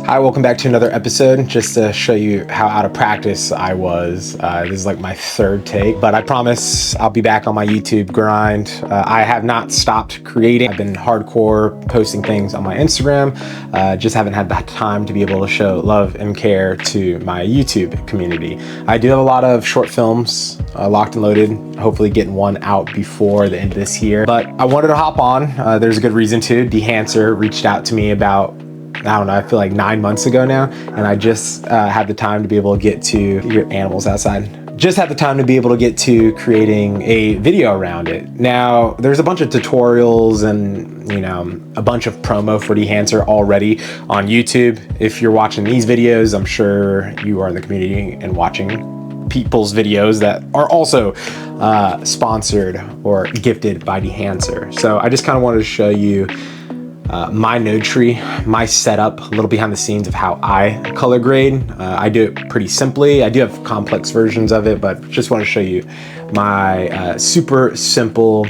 Hi, welcome back to another episode. Just to show you how out of practice I was. This is like my third take, but I promise I'll be back on my YouTube grind. I have not stopped creating. I've been hardcore posting things on my Instagram. Just haven't had the time to be able to show love and care to my YouTube community. I do have a lot of short films locked and loaded, hopefully getting one out before the end of this year. But I wanted to hop on. There's a good reason to. Dehancer reached out to me about, I don't know, I feel like 9 months ago now, and I just had the time to be able to get to your animals outside. Just had the time to be able to get to creating a video around it. Now, there's a bunch of tutorials and, you know, a bunch of promo for Dehancer already on YouTube. If you're watching these videos, I'm sure you are in the community and watching people's videos that are also sponsored or gifted by Dehancer. So I just kind of wanted to show you my node tree, my setup, a little behind the scenes of how I color grade. I do it pretty simply. I do have complex versions of it, but just want to show you my super simple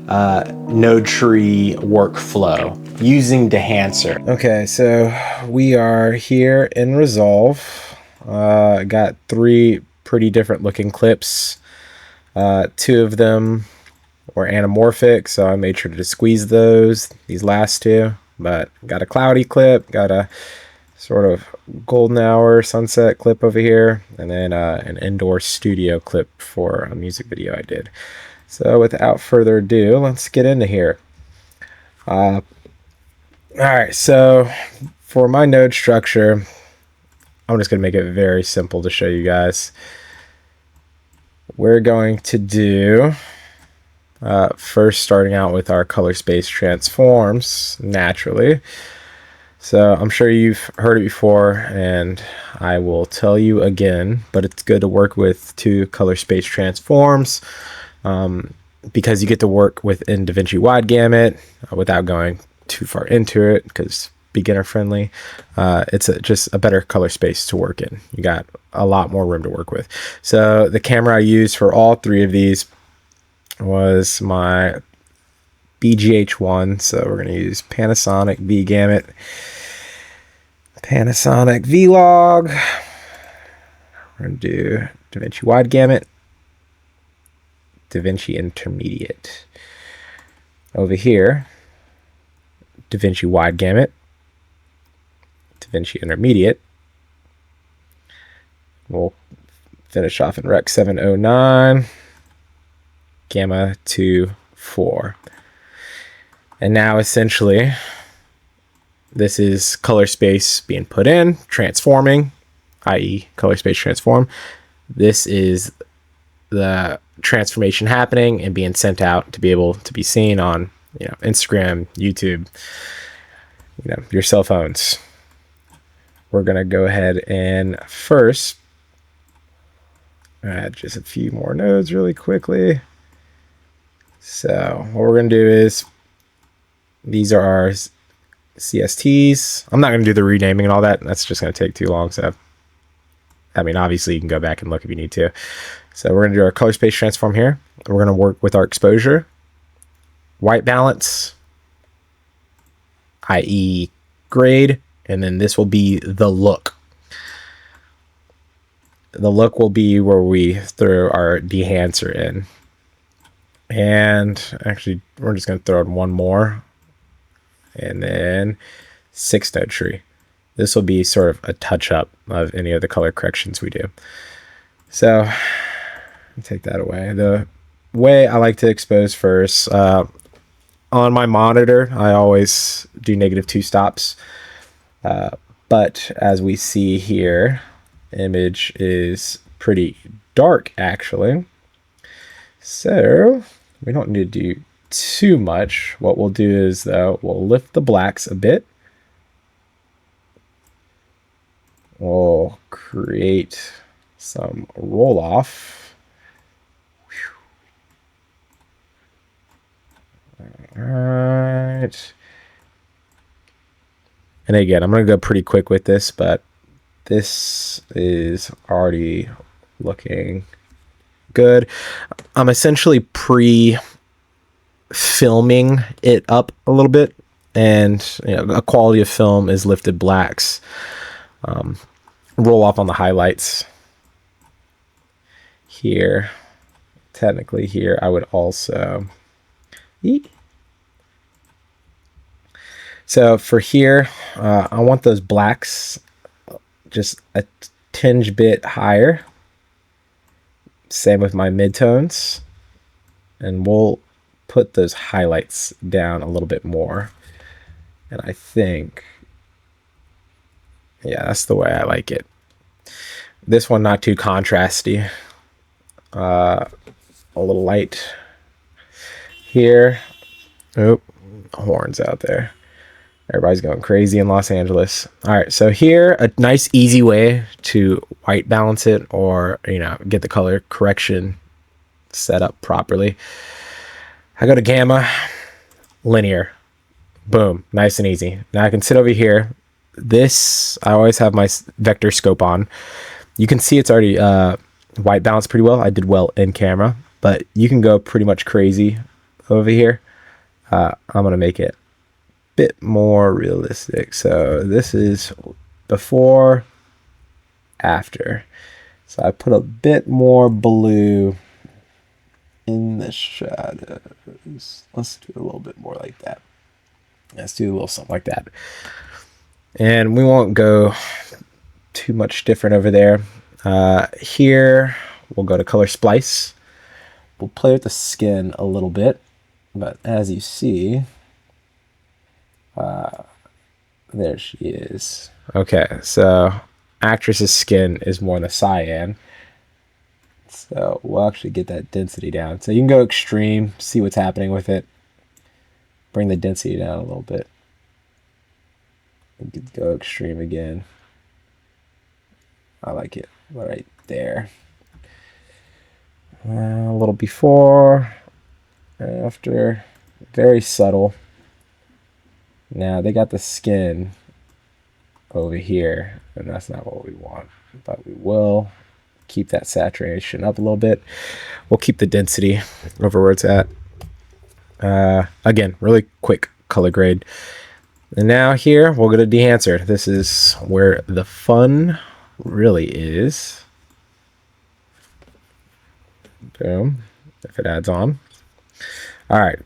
node tree workflow using Dehancer. Okay, so we are here in Resolve. Got three pretty different looking clips. Two of them or anamorphic, so I made sure to squeeze these last two. But got a cloudy clip, got a sort of golden hour sunset clip over here, and then an indoor studio clip for a music video I did. So without further ado, let's get into here. All right, so for my node structure, I'm just going to make it very simple to show you guys. We're going to do first starting out with our color space transforms naturally. So I'm sure you've heard it before and I will tell you again, but it's good to work with two color space transforms because you get to work within DaVinci wide gamut without going too far into it because beginner friendly. It's just a better color space to work in. You got a lot more room to work with. So the camera I used for all three of these was my BGH1, so we're going to use Panasonic V Gamut, Panasonic Vlog. We're going to do DaVinci Wide Gamut, DaVinci Intermediate. Over here, DaVinci Wide Gamut, DaVinci Intermediate. We'll finish off in Rec 709. Gamma 2.4. And now essentially this is color space being put in, transforming, i.e. color space transform. This is the transformation happening and being sent out to be able to be seen on, you know, Instagram, YouTube, you know, your cell phones. We're going to go ahead and first add just a few more nodes really quickly. So what we're going to do is, these are our CSTs. I'm not going to do the renaming and all that. That's just going to take too long. So, I mean, obviously you can go back and look if you need to. So we're going to do our color space transform here. We're going to work with our exposure, white balance, i.e. grade, and then this will be the look. The look will be where we throw our Dehancer in. And actually, we're just going to throw in one more. And then 6 node tree. This will be sort of a touch-up of any of the color corrections we do. So, take that away. The way I like to expose first, on my monitor, I always do -2 stops. But as we see here, image is pretty dark, actually. So we don't need to do too much. What we'll do is, though, we'll lift the blacks a bit. We'll create some roll off. All right. And again, I'm going to go pretty quick with this, but this is already looking good. I'm essentially pre-filming it up a little bit and a quality of film is lifted blacks. Roll off on the highlights here. Technically here I would also so for here I want those blacks just a tinge bit higher. Same with my midtones, and we'll put those highlights down a little bit more. And I think, yeah, that's the way I like it. This one not too contrasty, a little light here. Oh, horns out there. Everybody's going crazy in Los Angeles. All right, so here, a nice easy way to white balance it, or get the color correction set up properly. I go to gamma, linear, boom, nice and easy. Now I can sit over here. This, I always have my vector scope on. You can see it's already white balanced pretty well. I did well in camera, but you can go pretty much crazy over here. I'm gonna make it bit more realistic. So this is before, after. So I put a bit more blue in the shadows. Let's do a little bit more like that. Let's do a little something like that. And we won't go too much different over there. Here we'll go to color splice. We'll play with the skin a little bit, but as you see, there she is. Okay, so actress's skin is more in the cyan, so we'll actually get that density down. So you can go extreme, see what's happening with it. Bring the density down a little bit. You could go extreme again. I like it right there. A little before, after, very subtle. Now they got the skin over here, and that's not what we want, but we will keep that saturation up a little bit. We'll keep the density over where it's at. Again, really quick color grade. And now here we'll go to Dehancer. This is where the fun really is. Boom, if it adds on. All right,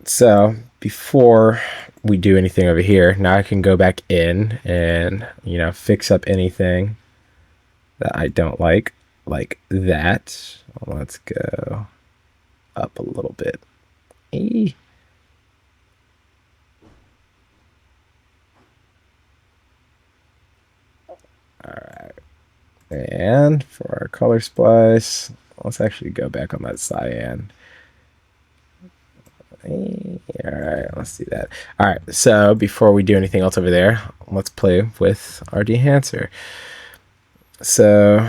so before we do anything over here, now I can go back in and fix up anything that I don't like that. Let's go up a little bit. All right, and for our color splice, let's actually go back on that cyan. All right, let's do that. All right, so before we do anything else over there, let's play with our Dehancer. So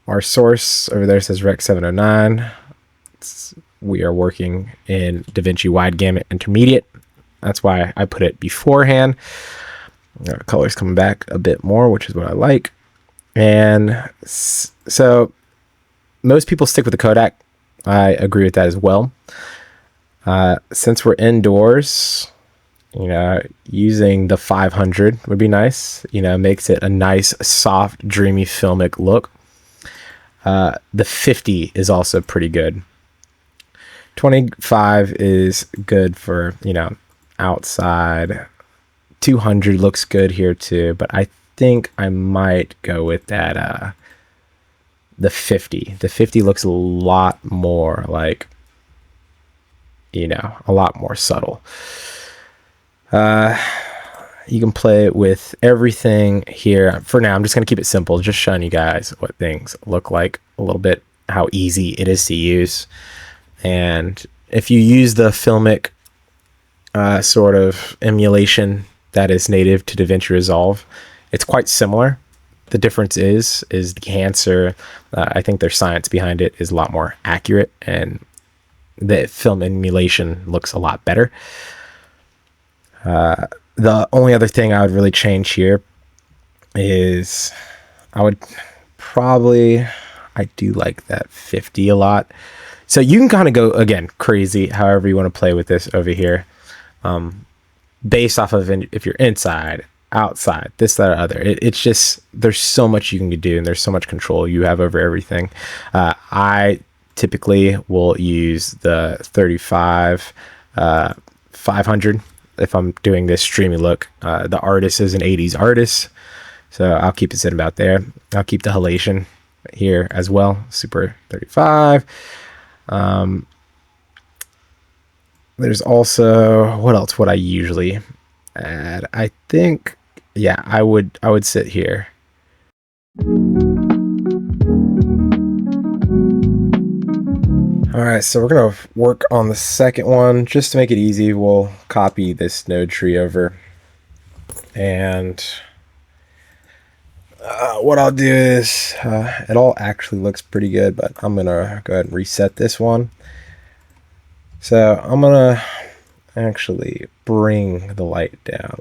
our source over there says Rec 709. We are working in DaVinci Wide Gamut Intermediate. That's why I put it beforehand. Colors coming back a bit more, which is what I like. And so most people stick with the Kodak. I agree with that as well. Since we're indoors, using the 500 would be nice. Makes it a nice, soft, dreamy, filmic look. The 50 is also pretty good. 25 is good for, outside. 200 looks good here too, but I think I might go with that, the 50. The 50 looks a lot more like, a lot more subtle. You can play with everything here. For now, I'm just going to keep it simple, just showing you guys what things look like a little bit, how easy it is to use. And if you use the filmic sort of emulation that is native to DaVinci Resolve, it's quite similar. The difference is Dehancer, I think their science behind it is a lot more accurate, and the film emulation looks a lot better. The only other thing I would really change here is I do like that 50 a lot. So you can kind of go, again, crazy, however you want to play with this over here. based off of if you're inside, outside, this, that, or other. It's just, there's so much you can do, and there's so much control you have over everything. I typically will use the 35 500 if I'm doing this streamy look. The artist is an 80s artist, so I'll keep it sitting about there. I'll keep the halation here as well, super 35. There's also, what else would I usually add? I think, yeah, I would sit here. All right, so we're gonna work on the second one. Just to make it easy, we'll copy this node tree over. And what I'll do is, it all actually looks pretty good, but I'm gonna go ahead and reset this one. So I'm gonna actually bring the light down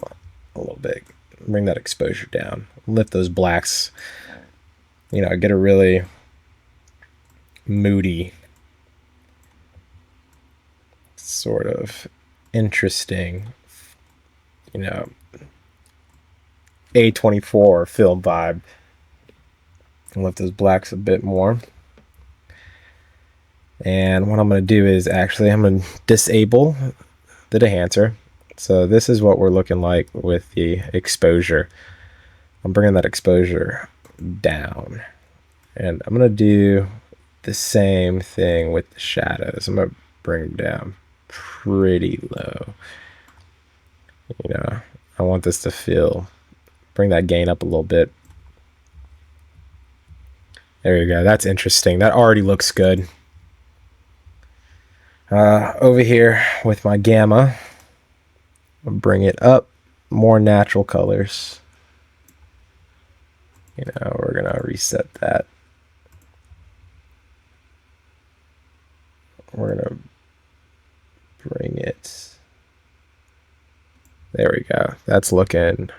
a little bit, bring that exposure down, lift those blacks, you know, get a really moody, sort of interesting, you know, A24 film vibe, and lift those blacks a bit more. And what I'm going to do is actually I'm going to disable the Dehancer. So this is what we're looking like with the exposure. I'm bringing that exposure down, and I'm going to do the same thing with the shadows. I'm going to bring them down pretty low. You know, I want this to bring that gain up a little bit. There you go. That's interesting. That already looks good. Over here with my gamma, I'll bring it up, more natural colors. You know, we're gonna reset that. We're gonna bring it. There we go. That's looking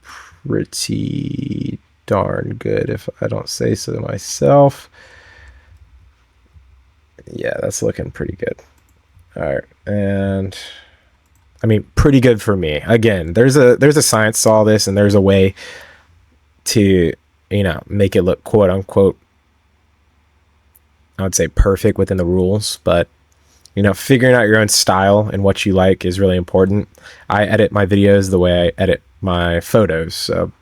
pretty darn good, if I don't say so myself. Yeah, that's looking pretty good. All right, and I mean, pretty good for me. Again, there's a science to all this, and there's a way to, you know, make it look quote unquote, I would say, perfect within the rules. But, you know, figuring out your own style and what you like is really important. I edit my videos the way I edit my photos, so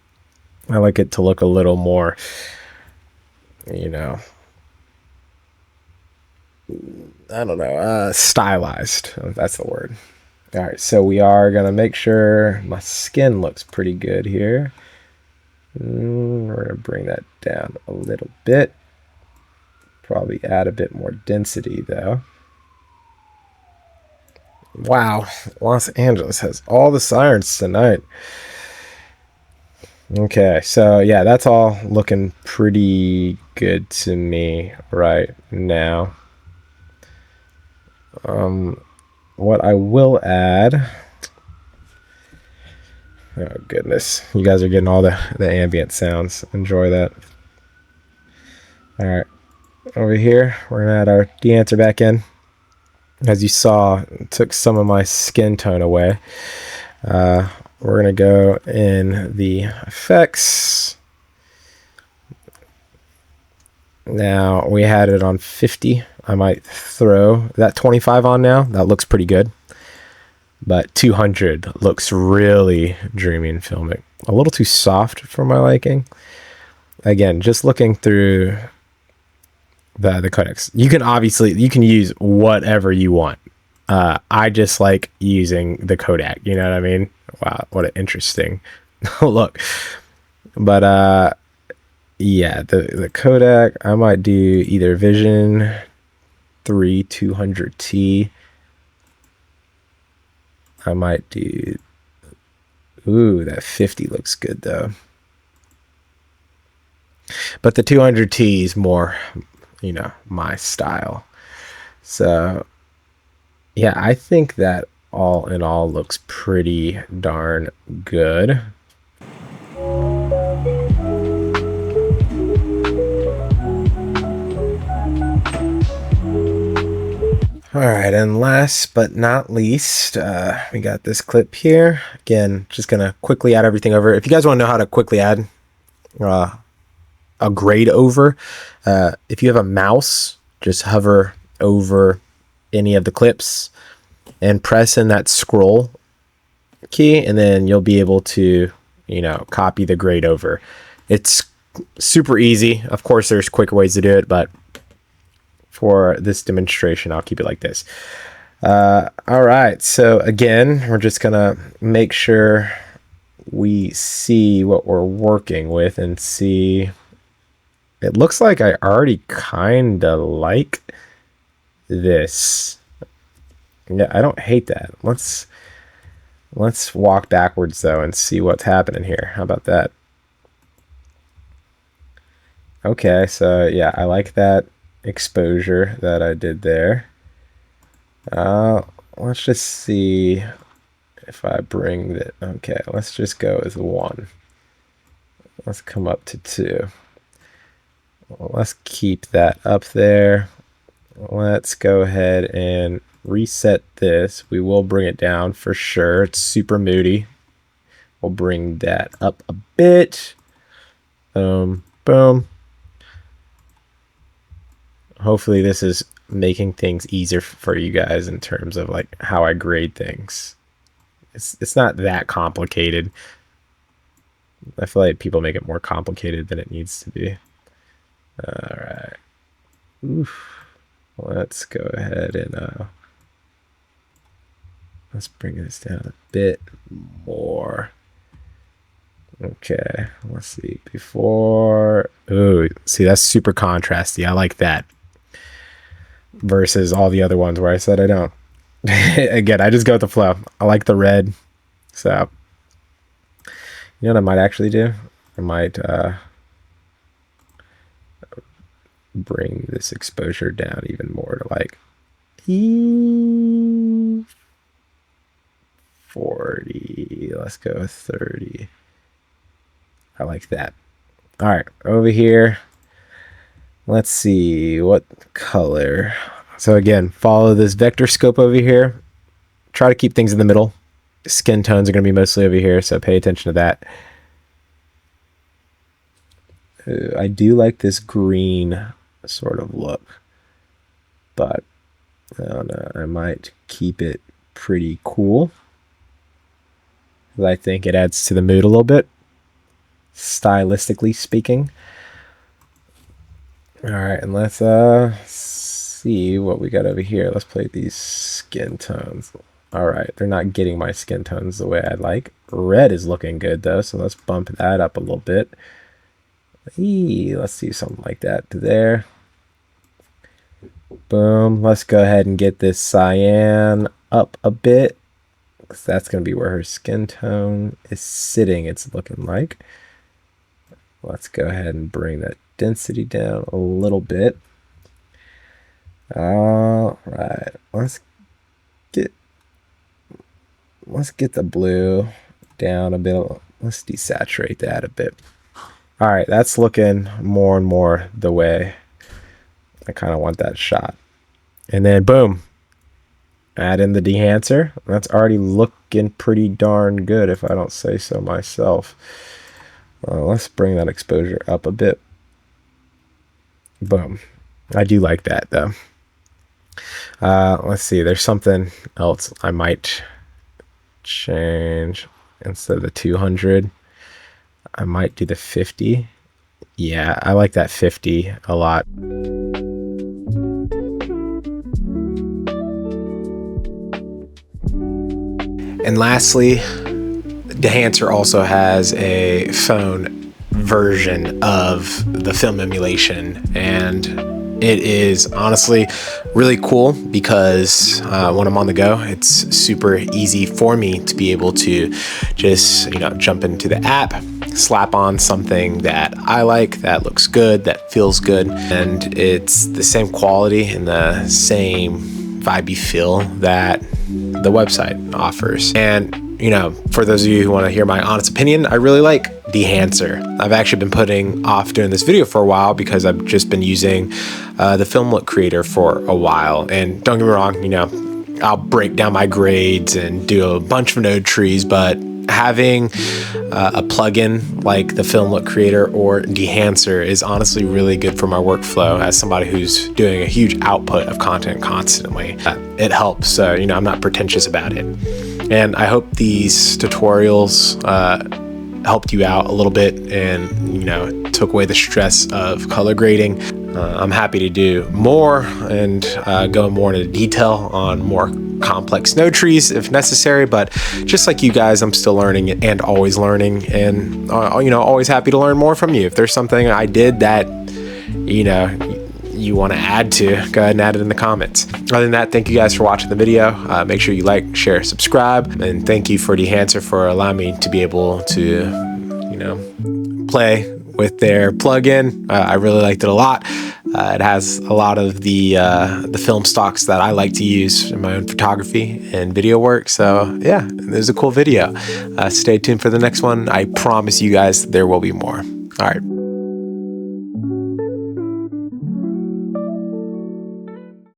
I like it to look a little more, you know, I don't know, stylized, if that's the word. All right, so we are gonna make sure my skin looks pretty good here. We're gonna bring that down a little bit. Probably add a bit more density though. Wow, Los Angeles has all the sirens tonight. Okay, so yeah, that's all looking pretty good to me right now. What I will add, oh goodness, you guys are getting all the ambient sounds. Enjoy that. All right, over here we're gonna add our Dehancer back in. As you saw, it took some of my skin tone away. We're gonna go in the effects. Now we had it on 50. I might throw that 25 on now. That looks pretty good. But 200 looks really dreamy and filmic. A little too soft for my liking. Again, just looking through the codecs. You can use whatever you want. I just like using the Kodak. You know what I mean? Wow, what an interesting look. But yeah, the Kodak, I might do either Vision 3 200T. I might do, ooh, that 50 looks good though. But the 200T is more, you know, my style. So yeah, I think that all in all looks pretty darn good. All right, and last but not least, we got this clip here. Again, just gonna quickly add everything over. If you guys want to know how to quickly add a grade over, if you have a mouse, just hover over any of the clips and press in that scroll key, and then you'll be able to, you know, copy the grade over. It's super easy. Of course, there's quicker ways to do it, but for this demonstration, I'll keep it like this. All right, so again, we're just gonna make sure we see what we're working with and see. It looks like I already kind of like this. Yeah, I don't hate that. Let's walk backwards though and see what's happening here. How about that? Okay, so yeah, I like that exposure that I did there. Let's just see if I bring that. Okay, let's just go with 1. Let's come up to 2. Well, let's keep that up there. Let's go ahead and reset this. We will bring it down for sure. It's super moody. We'll bring that up a bit. Boom. Hopefully this is making things easier for you guys in terms of like how I grade things. It's not that complicated. I feel like people make it more complicated than it needs to be. All right. Oof. Let's go ahead and let's bring this down a bit more. Okay, let's see. Before, ooh, see, that's super contrasty. I like that. Versus all the other ones where I said I don't. Again, I just go with the flow. I like the red. So, you know what I might actually do? I might bring this exposure down even more to like 40. Let's go with 30. I like that. All right, over here. Let's see what color. So again, follow this vector scope over here. Try to keep things in the middle. Skin tones are going to be mostly over here, so pay attention to that. I do like this green sort of look, but I don't know, I might keep it pretty cool. I think it adds to the mood a little bit, stylistically speaking. All right, and let's see what we got over here. Let's play these skin tones. All right, they're not getting my skin tones the way I like. Red is looking good though, so let's bump that up a little bit. Let's see something like that to there. Boom. Let's go ahead and get this cyan up a bit, because that's going to be where her skin tone is sitting, it's looking like. Let's go ahead and bring that density down a little bit. All right, let's get the blue down a bit. Let's desaturate that a bit. All right, that's looking more and more the way I kind of want that shot. And then boom, add in the Dehancer. That's already looking pretty darn good if I don't say so myself. Let's bring that exposure up a bit. Boom. I do like that though. Let's see, there's something else I might change. Instead of the 200, I might do the 50. Yeah, I like that 50 a lot. And lastly, Dehancer also has a phone version of the film emulation, and it is honestly really cool because when I'm on the go, it's super easy for me to be able to just, jump into the app, slap on something that I like, that looks good, that feels good, and it's the same quality and the same vibey feel that the website offers. And you know, for those of you who want to hear my honest opinion, I really like Dehancer. I've actually been putting off doing this video for a while because I've just been using the Film Look Creator for a while. And don't get me wrong, you know, I'll break down my grades and do a bunch of node trees, but having a plugin like the Film Look Creator or Dehancer is honestly really good for my workflow as somebody who's doing a huge output of content constantly. It helps, so you know, I'm not pretentious about it. And I hope these tutorials helped you out a little bit and, you know, took away the stress of color grading. I'm happy to do more and go more into detail on more complex node trees if necessary, but just like you guys, I'm still learning and always learning, and you know, always happy to learn more from you. If there's something I did that, you know, you want to add to, go ahead and add it in the comments. Other than that, thank you guys for watching the video. Make sure you like, share, subscribe, and thank you for Dehancer for allowing me to be able to, you know, play with their plugin. I really liked it a lot. It has a lot of the film stocks that I like to use in my own photography and video work. So yeah, it was a cool video. Stay tuned for the next one. I promise you guys there will be more. All right.